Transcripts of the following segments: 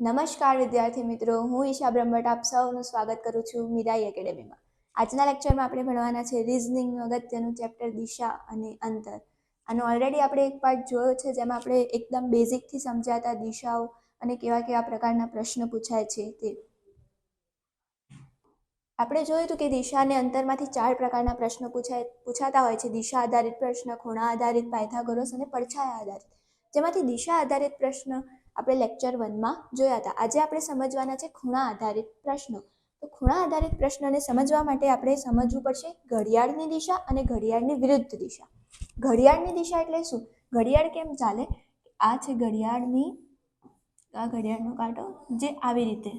નમસ્કાર વિદ્યાર્થી મિત્રો, હું ઈશા બ્રહ્મભટ્ટ આપ સૌનું સ્વાગત કરું છું મીરાઈ એકેડેમીમાં. આજના લેક્ચરમાં આપણે ભણવાના છે રીઝનિંગનું અગત્યનું ચેપ્ટર દિશા અને અંતર. આનો ઓલરેડી આપણે એક પાર્ટ જોયો છે જેમાં આપણે એકદમ બેઝિકથી સમજાતા દિશાઓ અને કેવા કેવા પ્રકારના પ્રશ્ન પૂછાય છે તે આપણે જોયું હતું કે દિશા અને અંતરમાંથી 4 પ્રકારના પ્રશ્નો પૂછાતા હોય છે. દિશા આધારિત પ્રશ્ન, ખૂણા આધારિત, પાયથાગોરસ અને પડછાયા આધારિત. જેમાંથી દિશા આધારિત પ્રશ્ન આપણે લેક્ચર 1માં જોયા હતા. આજે આપણે સમજવાના છે ખૂણા આધારિત પ્રશ્નો. તો ખૂણા આધારિત પ્રશ્નને સમજવા માટે આપણે સમજવું પડશે ઘડિયાળની દિશા અને ઘડિયાળની વિરુદ્ધ દિશા. ઘડિયાળની દિશા એટલે શું? ઘડિયાળ કેમ ચાલે? આ છે ઘડિયાળનો કાંટો જે આવી રીતે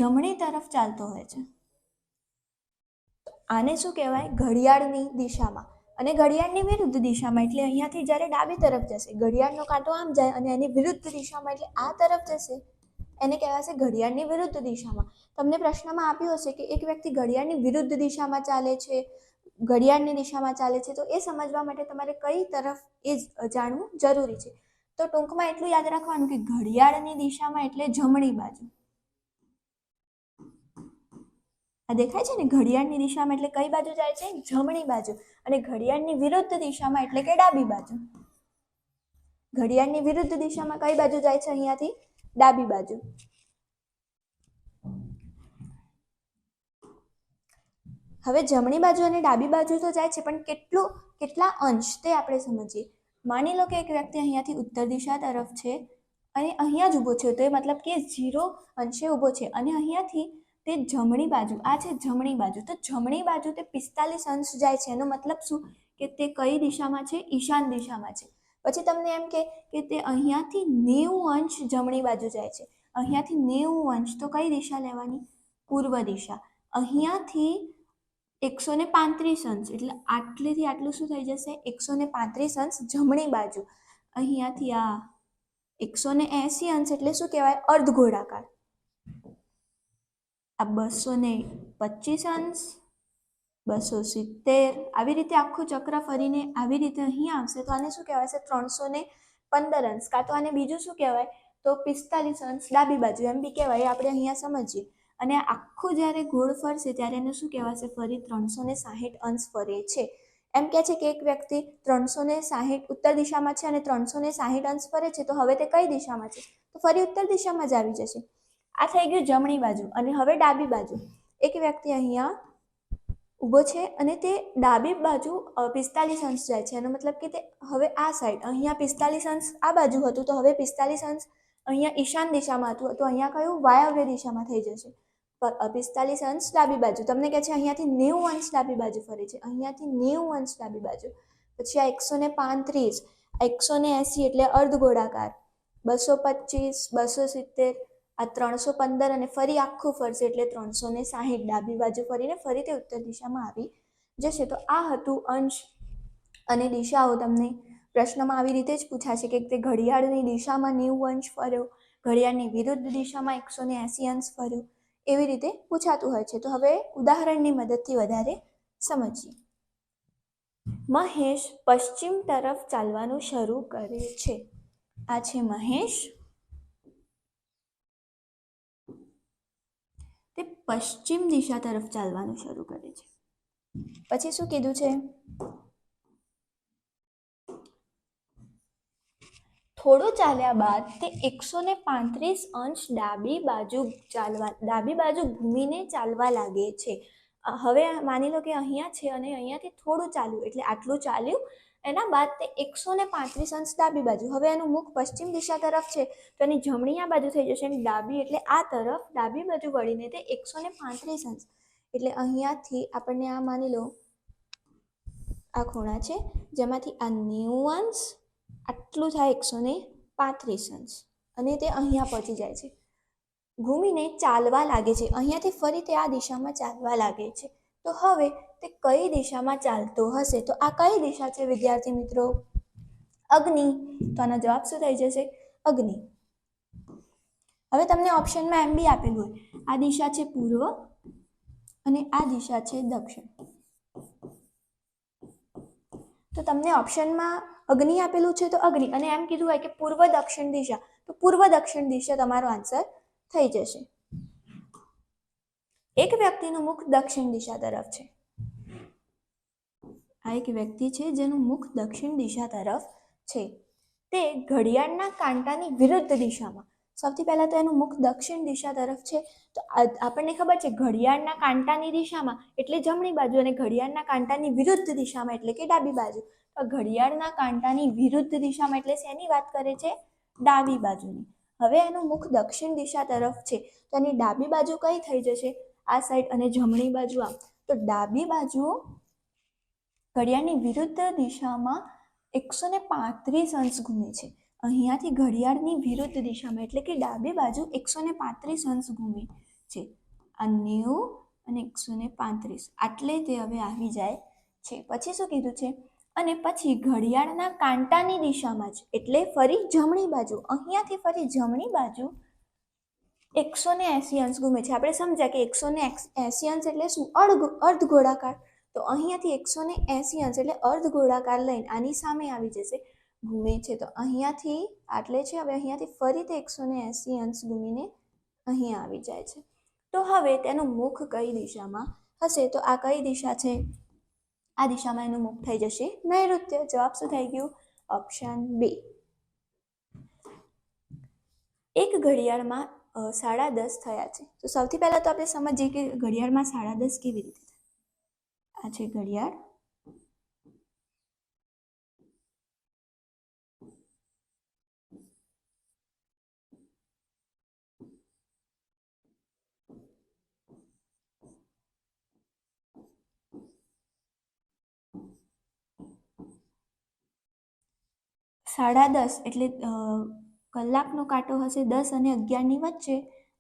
જમણી તરફ ચાલતો હોય છે. આને શું કહેવાય? ઘડિયાળની દિશામાં. અને ઘડિયાળની વિરુદ્ધ દિશામાં એટલે અહીંયાથી જ્યારે ડાબી તરફ જશે, ઘડિયાળનો કાંટો આમ જાય અને એની વિરુદ્ધ દિશામાં એટલે આ તરફ જશે, એને કહેવાશે ઘડિયાળની વિરુદ્ધ દિશામાં. તમને પ્રશ્નમાં આપ્યું હશે કે એક વ્યક્તિ ઘડિયાળની વિરુદ્ધ દિશામાં ચાલે છે, ઘડિયાળની દિશામાં ચાલે છે, તો એ સમજવા માટે તમારે કઈ તરફ એ જાણવું જરૂરી છે. તો ટૂંકમાં એટલું યાદ રાખવાનું કે ઘડિયાળની દિશામાં એટલે જમણી બાજુ. આ દેખાય છે ને, ઘડિયાળની દિશામાં એટલે કઈ બાજુ જાય છે? જમણી બાજુ. અને ઘડિયાળની વિરુદ્ધ દિશામાં એટલે કે ડાબી બાજુ. ઘડિયાળની વિરુદ્ધ દિશામાં કઈ બાજુ જાય છે? અહીંયાથી ડાબી બાજુ. હવે જમણી બાજુ અને ડાબી બાજુ તો જાય છે, પણ કેટલા અંશ તે આપણે સમજીએ. માની લો કે એક વ્યક્તિ અહીંયાથી ઉત્તર દિશા તરફ છે અને અહીંયા જ ઊભો છે, તો એ મતલબ કે 0 અંશે ઊભો છે અને અહીંયાથી તે જમણી બાજુ, આ છે જમણી બાજુ, તો જમણી બાજુ તે 45 અંશ જાય છે. એનો મતલબ શું કે તે કઈ દિશામાં છે? ઈશાન દિશામાં છે. પછી તમને એમ કે તે અહીંયાથી 90 અંશ જમણી બાજુ જાય છે. અહીંયાથી 90 અંશ, તો કઈ દિશા લેવાની? પૂર્વ દિશા. અહીંયાથી 135 અંશ એટલે આટલેથી આટલું શું થઈ જશે? 135 અંશ જમણી બાજુ. અહીંયાથી આ 180 અંશ એટલે શું કહેવાય? અર્ધગોળાકાર. આ 225 અંશ, 270, આવી રીતે આખું ચક્ર ફરીને આવી રીતે અહીંયા આવશે, તો આને શું કહેવાશે? 315 અંશ. કાં તો આને બીજું શું કહેવાય? તો 45 અંશ ડાબી બાજુ એમ બી કહેવાય. આપણે અહીંયા સમજીએ. અને આખું જ્યારે ગોળ ફરશે ત્યારે એને શું કહેવાશે? ફરી 360 અંશ ફરે છે. એમ કહે છે કે એક વ્યક્તિ 360 ઉત્તર દિશામાં છે અને 360 અંશ ફરે છે, તો હવે તે કઈ દિશામાં છે? તો ફરી ઉત્તર દિશામાં જ આવી જશે. આ થઈ ગયું જમણી બાજુ. અને હવે ડાબી બાજુ. એક વ્યક્તિ અહીંયા ઊભો છે અને તે ડાબી બાજુ 45 અંશ જાય છે. એનો મતલબ કે તે હવે આ સાઈડ, અહીંયા 45 અંશ આ બાજુ હતું, તો હવે 45 અંશ અહીંયા ઈશાન દિશામાં હતું, તો અહીંયા કયું? વાયવ્ય દિશામાં થઈ જશે. 45 અંશ ડાબી બાજુ. તમને કહે છે અહીંયાથી 90 અંશ ડાબી બાજુ ફરે છે, અહીંયાથી 90 અંશ ડાબી બાજુ. પછી આ 135, 180 એટલે અર્ધગોળાકાર, 225, 270, આ 315 અને ફરી આખું ફરશે એટલે 360 ડાબી બાજુ ફરીને ફરી તે ઉત્તર દિશામાં આવી જશે. તો આ હતું અંશ અને દિશાઓ. તમને પ્રશ્નમાં આવી રીતે જ પૂછાશે કે તે ઘડિયાળની દિશામાં 90 અંશ ફર્યો, ઘડિયાળની વિરુદ્ધ દિશામાં 180 અંશ ફર્યો, એવી રીતે પૂછાતું હોય છે. તો હવે ઉદાહરણની મદદથી વધારે સમજીએ. મહેશ પશ્ચિમ તરફ ચાલવાનું શરૂ કરે છે. આ છે મહેશ, તે પશ્ચિમ દિશા તરફ ચાલવાનું શરૂ કરે છે. પછી શું કીધું છે? થોડું ચાલ્યા બાદ તે 135 અંશ ડાબી બાજુ ઘૂમીને ચાલવા લાગે છે. હવે માની લો કે અહીંયા છે અને અહીંયાથી થોડું ચાલ્યું એટલે આટલું ચાલ્યું, એના બાદ તે 135 અંશ ડાબી બાજુ. હવે એનું મુખ પશ્ચિમ દિશા તરફ છે, તો એની જમણી આ બાજુ થઈ જશે અને ડાબી એટલે આ તરફ ડાબી બાજુ વળીને તે 135 અંશ એટલે અહીંયાથી આપણને આ માની લો આ ખૂણા છે, જેમાંથી આ 90 અંશ આટલું થાય 135 અંશ અને તે અહીંયા પહોંચી જાય છે. ઘૂમીને ચાલવા લાગે છે. અહીંયાથી ફરી તે આ દિશામાં ચાલવા લાગે છે. તો હવે તે કઈ દિશામાં ચાલતો હશે? તો આ કઈ દિશા છે વિદ્યાર્થી મિત્રો? અગ્નિ. તો આનો જવાબ શું થઈ જશે? અગ્નિ. હવે તમને ઓપ્શનમાં એમ બી આપેલું હોય, આ દિશા છે પૂર્વ અને આ દિશા છે દક્ષિણ. તો તમને ઓપ્શનમાં અગ્નિ આપેલું છે તો અગ્નિ, અને એમ કીધું હોય કે પૂર્વ દક્ષિણ દિશા, તો પૂર્વ દક્ષિણ દિશા તમારો આન્સર થઈ જશે. એક વ્યક્તિનું મુખ દક્ષિણ દિશા તરફ છે. આ એક વ્યક્તિ છે જેનું મુખ દક્ષિણ દિશા તરફ છે. તે ઘડિયાળના કાંટાની વિરુદ્ધ દિશામાં, સૌથી પહેલા તો એનું મુખ દક્ષિણ દિશા તરફ છે, તો આપણને ખબર છે ઘડિયાળના કાંટાની દિશામાં એટલે જમણી બાજુ અને ઘડિયાળના કાંટાની વિરુદ્ધ દિશામાં એટલે કે ડાબી બાજુ. તો ઘડિયાળના કાંટાની વિરુદ્ધ દિશામાં એટલે શેની વાત કરે છે? ડાબી બાજુની. હવે એનું મુખ દક્ષિણ દિશા તરફ છે, તો એની ડાબી બાજુ કઈ થઈ જશે? આ સાઈડ, અને જમણી બાજુ આમ. તો ડાબી બાજુ ઘડિયાળની વિરુદ્ધ દિશામાં 135 અંશ ઘૂમે છે. અહીંયાથી ઘડિયાળની વિરુદ્ધ દિશામાં એટલે કે ડાબી બાજુ 135 અંશ ઘૂમે છે. આ 90 અને 135 આટલે તે હવે આવી જાય છે. પછી શું કીધું છે? અને પછી ઘડિયાળના કાંટાની દિશામાં જ એટલે ફરી જમણી બાજુ, અહીંયાથી ફરી જમણી બાજુ 180 અંશ ઘૂમે છે. આપણે સમજ્યા કે 180 અંશ એટલે શું? અર્ધ ગોળાકાર. તો અહીંયાથી 180 અંશ એટલે અર્ધ ગોળાકાર લઈને આની સામે આવી જશે, ઘૂમે છે. તો અહીંયાથી આટલે છે, હવે અહીંયાથી ફરી તે 180 અંશ ઘૂમીને અહીંયા આવી જાય છે. તો હવે તેનું મુખ કઈ દિશામાં હશે? તો આ કઈ દિશા છે? આ દિશામાં એનું મુખ થઈ જશે નૈઋત્ય. જવાબ શું થઈ ગયું? Option B. એક ઘડિયાળમાં 10:30 થયા છે. તો સૌથી પહેલા તો આપણે સમજીએ કે ઘડિયાળમાં 10:30 કેવી રીતે થાય. આ છે ઘડિયાળ. સાડા 10 એટલે કલાકનો કાંટો હશે 10 અને 11ની વચ્ચે,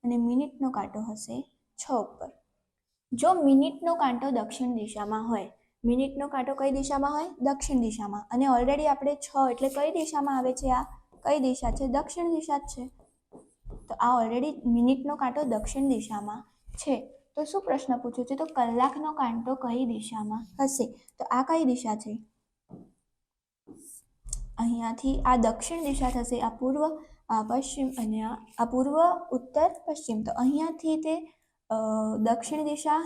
અને મિનિટનો કાંટો હશે 6 ઉપર. જો મિનિટનો કાંટો દક્ષિણ દિશામાં હોય, મિનિટનો કાંટો કઈ દિશામાં હોય? દક્ષિણ દિશામાં. અને ઓલરેડી આપણે 6 એટલે કઈ દિશામાં આવે છે? આ કઈ દિશા છે? દક્ષિણ દિશા જ છે. તો આ ઓલરેડી મિનિટનો કાંટો દક્ષિણ દિશામાં છે. તો શું પ્રશ્ન પૂછ્યો છે? તો કલાકનો કાંટો કઈ દિશામાં હશે? તો આ કઈ દિશા છે? અહીંયાથી આ દક્ષિણ દિશા થશે, આ પૂર્વ, આ પશ્ચિમ, અને આ પૂર્વ, ઉત્તર, પશ્ચિમ. તો અહીંયાથી તે દક્ષિણ દિશા,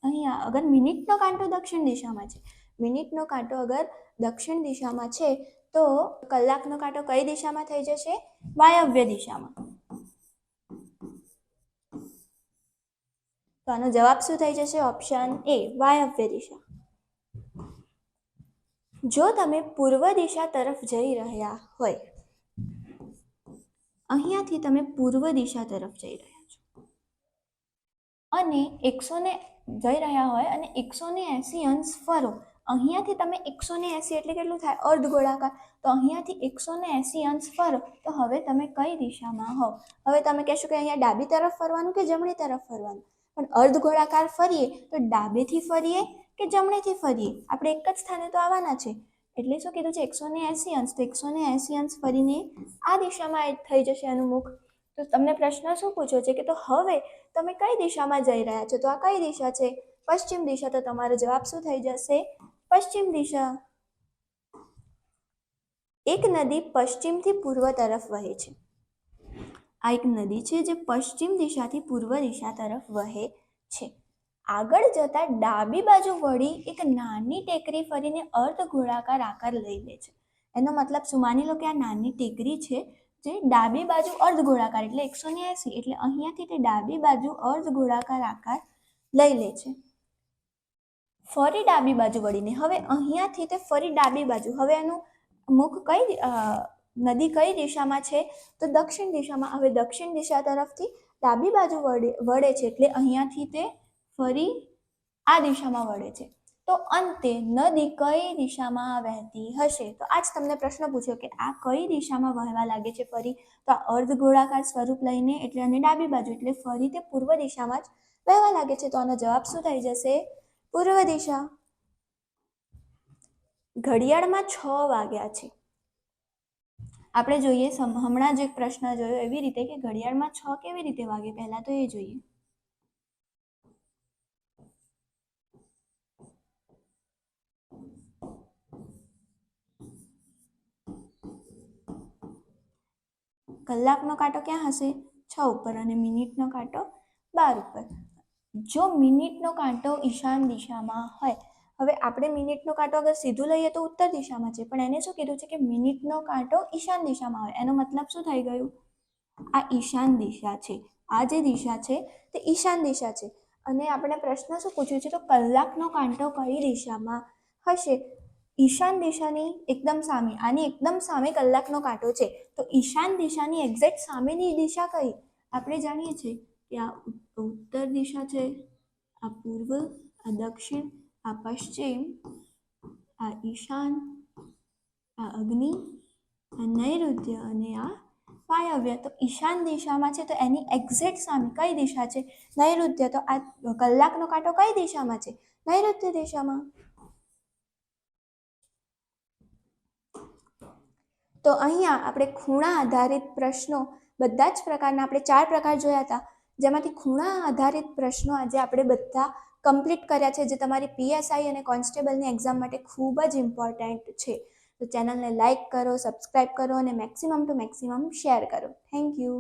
અહીંયા અગર મિનિટનો કાંટો દક્ષિણ દિશામાં છે, મિનિટનો કાંટો અગર દક્ષિણ દિશામાં છે, તો કલાકનો કાંટો કઈ દિશામાં થઈ જશે? વાયવ્ય દિશામાં. તો આનો જવાબ શું થઈ જશે? ઓપ્શન એ, વાયવ્ય દિશા. જો તમે પૂર્વ દિશા તરફ જઈ રહ્યા હોય, અહીંયાથી તમે પૂર્વ દિશા તરફ જઈ રહ્યા છો અને જઈ રહ્યા હોય અને 180 અંશ ફરો, અહીંયાથી તમે 180 એટલે કેટલું થાય? અર્ધ ગોળાકાર. તો અહીંયાથી 180 અંશ ફરો, તો હવે તમે કઈ દિશામાં હો? હવે તમે કહેશો કે અહીંયા ડાબી તરફ ફરવાનું કે જમણી તરફ ફરવાનું? પણ અર્ધ ગોળાકાર ફરીએ તો ડાબેથી ફરીએ કે જમણેથી ફરીએ? આપણે એક જ સ્થાને તો આવવાના છે. એટલે શું કીધું છે? 180 અંશ. તો 180 અંશ ફરીને આ દિશામાં થઈ જશે એનું મુખ. તો તમને પ્રશ્ન શું પૂછ્યો છે કે તો હવે તમે કઈ દિશામાં જઈ રહ્યા છો? તો આ કઈ દિશા છે? પશ્ચિમ દિશા. તો તમારો જવાબ શું થઈ જશે? પશ્ચિમ દિશા. એક નદી પશ્ચિમથી પૂર્વ તરફ વહે છે. આ એક નદી છે જે પશ્ચિમ દિશાથી પૂર્વ દિશા તરફ વહે છે. આગળ જતા ડાબી બાજુ વળી એક નાની ટેકરી ફરીને અર્ધ ગોળાકાર આકાર લઈ લે છે. એનો મતલબ શું? માની લો કે આ નાની ટેકરી છે જે ડાબી બાજુ અર્ધ ગોળાકાર એટલે 180, એટલે અહીંયાથી તે ડાબી બાજુ અર્ધ ગોળાકાર આકાર લઈ લે છે. ફરી ડાબી બાજુ વળીને હવે અહીંયાથી તે ફરી ડાબી બાજુ, હવે એનું મુખ નદી કઈ દિશામાં છે? તો દક્ષિણ દિશામાં. હવે દક્ષિણ દિશા તરફથી ડાબી બાજુ વળે છે, એટલે અહીંયાથી તે ફરી આ દિશામાં વળે છે. તો અંતે નદી કઈ દિશામાં વહેતી હશે? તો આજ તમને પ્રશ્ન પૂછ્યો કે આ કઈ દિશામાં વહેવા લાગે છે ફરી? તો આ અર્ધ ગોળાકાર સ્વરૂપ લઈને એટલે અને ડાબી બાજુ એટલે ફરી તે પૂર્વ દિશામાં જ વહેવા લાગે છે. તો આનો જવાબ શું થઈ જશે? પૂર્વ દિશા. ઘડિયાળમાં 6 વાગ્યા છે. આપણે જોઈએ હમણાં જ એક પ્રશ્ન જોયો એવી રીતે કે ઘડિયાળમાં 6 કેવી રીતે વાગે, પહેલા તો એ જોઈએ. કલાકનો કાંટો ક્યાં હશે? 6 ઉપર અને મિનિટનો કાંટો 12 ઉપર. જો મિનિટનો કાંટો ઈશાન દિશામાં હોય, હવે આપણે મિનિટનો કાંટો અગર સીધું લઈએ તો ઉત્તર દિશામાં છે, પણ એને શું કીધું છે કે મિનિટનો કાંટો ઈશાન દિશામાં હોય. એનો મતલબ શું થઈ ગયું? આ ઈશાન દિશા છે, આ જે દિશા છે તે ઈશાન દિશા છે. અને આપણે પ્રશ્ન શું પૂછ્યું છે? તો કલાકનો કાંટો કઈ દિશામાં હશે? ઈશાન દિશાની એકદમ સામે, આની એકદમ સામે કલાકનો કાંટો છે, તો ઈશાન દિશાની એક્ઝેક્ટ સામેની દિશા કઈ? આપણે જાણીએ છીએ કે આ ઉત્તર દિશા છે, આ પૂર્વ, આ દક્ષિણ, આ પશ્ચિમ, આ ઈશાન, આ અગ્નિ, આ નૈઋત્ય અને આ વાયવ્ય. તો ઈશાન દિશામાં છે, તો એની એક્ઝેક્ટ સામે કઈ દિશા છે? નૈઋત્ય. તો આ કલાકનો કાંટો કઈ દિશામાં છે? નૈઋત્ય દિશામાં. તો અહીંયા આપણે ખૂણા આધારિત પ્રશ્નો બધા જ પ્રકારના, આપણે 4 પ્રકાર જોયા હતા, જેમાંથી ખૂણા આધારિત પ્રશ્નો આજે આપણે બધા કમ્પ્લીટ કર્યા છે, જે તમારી PSI અને કોન્સ્ટેબલની એક્ઝામ માટે ખૂબ જ ઇમ્પોર્ટન્ટ છે. તો ચેનલને લાઇક કરો, સબસ્ક્રાઇબ કરો અને મેક્સિમમ ટુ મેક્સિમમ શેર કરો. Thank you.